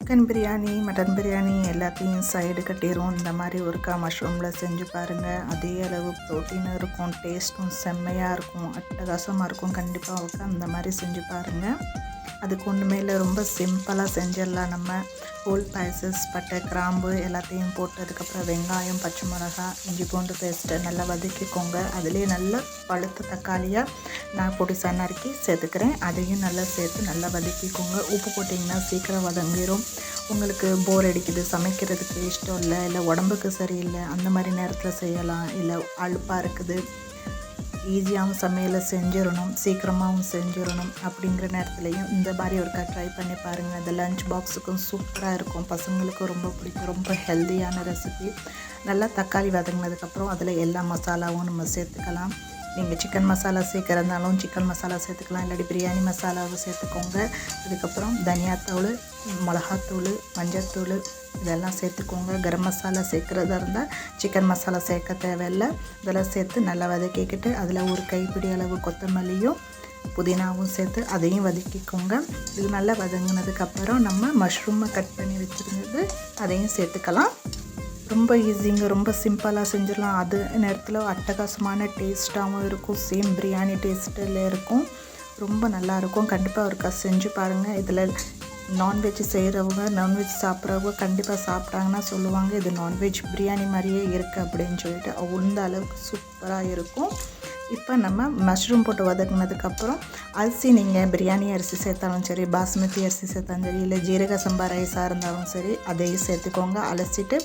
Chicken biryani, mutton biryani எல்லாத்தையும் side கட்டிரும். இந்த மாதிரி ஒருக்கா மஷ்ரூமில் செஞ்சு பாருங்கள். அதே அளவு ப்ரோட்டீனும் இருக்கும், டேஸ்ட்டும் செம்மையாக இருக்கும், அட்டகாசமாக இருக்கும். கண்டிப்பாக ஒருக்கா அந்த மாதிரி செஞ்சு பாருங்கள். அதுக்கு ஒன்றுமே இல்லை, ரொம்ப சிம்பிளாக செஞ்சிடலாம். நம்ம ஹோல் ஸ்பைசஸ், பட்டை, கிராம்பு எல்லாத்தையும் போட்டதுக்கப்புறம் வெங்காயம், பச்சை மிளகாய், இஞ்சி பூண்டு பேஸ்ட்டை நல்லா வதக்கிக்கோங்க. அதுலேயே நல்லா பழுத்த தக்காளியாக நான் பொடிசா நறுக்கி சேர்த்துக்கிறேன். அதையும் நல்லா சேர்த்து நல்லா வதக்கிக்கோங்க. உப்பு போட்டிங்கன்னா சீக்கிரம் வதங்கிடும். உங்களுக்கு போர் அடிக்குது, சமைக்கிறதுக்கு இஷ்டம் இல்லை உடம்புக்கு சரியில்லை, அந்த மாதிரி நேரத்தில் செய்யலாம். இல்லை அலுப்பாக இருக்குது, ஈஸியாகவும் சமையலை செஞ்சிடணும், சீக்கிரமாகவும் செஞ்சிடணும் அப்படிங்கிற நேரத்துலையும் இந்த மாதிரி ஒருக்கா ட்ரை பண்ணி பாருங்கள். இந்த லஞ்ச் பாக்ஸுக்கும் சூப்பராக இருக்கும், பசங்களுக்கும் ரொம்ப பிடிக்கும், ரொம்ப ஹெல்த்தியான ரெசிபி. நல்லா தக்காளி வதங்கினதுக்கப்புறம் அதில் எல்லா மசாலாவும் நம்ம சேர்த்துக்கலாம். நீங்கள் சிக்கன் மசாலா சேர்க்குறதுனாலும் சிக்கன் மசாலா சேர்த்துக்கலாம், இல்லாட்டி பிரியாணி மசாலாவை சேர்த்துக்கோங்க. அதுக்கப்புறம் தனியாத்தூள், மிளகாத்தூள், மஞ்சத்தூள் இதெல்லாம் சேர்த்துக்கோங்க. கரம் மசாலா சேர்க்குறதா இருந்தால் சிக்கன் மசாலா சேர்க்க தேவையில்லை. இதெல்லாம் சேர்த்து நல்லா வதக்கிக்கிட்டு அதில் ஒரு கைப்பிடி அளவு கொத்தமல்லியும் புதினாவும் சேர்த்து அதையும் வதக்கிக்கோங்க. இது நல்லா வதங்கினதுக்கப்புறம் நம்ம மஷ்ரூமை கட் பண்ணி வச்சுருந்தது அதையும் சேர்த்துக்கலாம். ரொம்ப ஈஸிங்க, ரொம்ப சிம்பிளாக செஞ்சிடலாம். அது நேரத்தில் அட்டகாசமான டேஸ்ட்டாகவும் இருக்கும், சேம் பிரியாணி டேஸ்ட்டில் இருக்கும், ரொம்ப நல்லாயிருக்கும். கண்டிப்பாக ஒருக்கா செஞ்சு பாருங்கள். இதில் நான்வெஜ் செய்கிறவங்க, நான்வெஜ் சாப்பிட்றவங்க கண்டிப்பாக சாப்பிட்டாங்கன்னா சொல்லுவாங்க இது நான்வெஜ் பிரியாணி மாதிரியே இருக்குது அப்படின்னு சொல்லிட்டு. அந்த அளவுக்கு சூப்பராக இருக்கும். இப்போ நம்ம மஷ்ரூம் போட்டு வதக்குனதுக்கப்புறம் அரிசி, நீங்கள் பிரியாணி அரிசி சேர்த்தாலும் சரி, பாஸ்மதி அரிசி சேர்த்தாலும் சரி, இல்லை ஜீரக சம்பா ரைஸாக இருந்தாலும் சரி, அதையும் சேர்த்துக்கோங்க. அலசிட்டு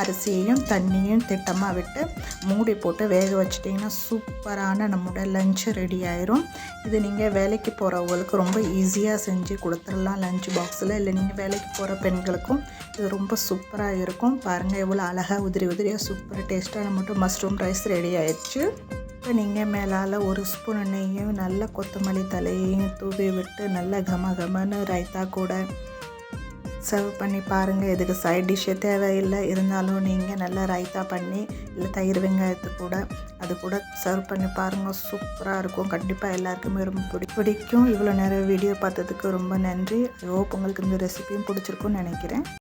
அரிசியையும் தண்ணியும் திட்டமாக விட்டு மூடி போட்டு வேக வச்சிட்டிங்கன்னா சூப்பரான நம்மளோட லஞ்சு ரெடி ஆயிரும். இது நீங்கள் வேலைக்கு போகிறவங்களுக்கு ரொம்ப ஈஸியாக செஞ்சு கொடுத்துடலாம் லஞ்ச் பாக்ஸில். இல்லை நீங்கள் வேலைக்கு போகிற பெண்களுக்கும் இது ரொம்ப சூப்பராக இருக்கும். பாருங்கள் எவ்வளோ அழகாக உதிரி உதிரியாக சூப்பராக டேஸ்ட்டாக நம்மகிட்ட மஷ்ரூம் ரைஸ் ரெடி ஆயிடுச்சு. இப்போ நீங்கள் மேலால் ஒரு ஸ்பூன் எண்ணெயையும் நல்ல கொத்தமல்லி தலையையும் தூவி விட்டு நல்ல கமன்னு ரைத்தா கூட சர்வ் பண்ணி பாருங்கள். இதுக்கு சைட் டிஷ்ஷே தேவையில்லை, இருந்தாலும் நீங்கள் நல்லா ரைத்தா பண்ணி இல்லை தயிர் வெங்காயத்து கூட அது கூட சர்வ் பண்ணி பாருங்கள். சூப்பராக இருக்கும். கண்டிப்பாக எல்லாருக்குமே ரொம்ப பிடிக்கும். இவ்வளோ நேரம் வீடியோ பார்த்ததுக்கு ரொம்ப நன்றி. ஐ ஹோப் உங்களுக்கு இந்த ரெசிபியும் பிடிச்சிருக்குன்னு நினைக்கிறேன்.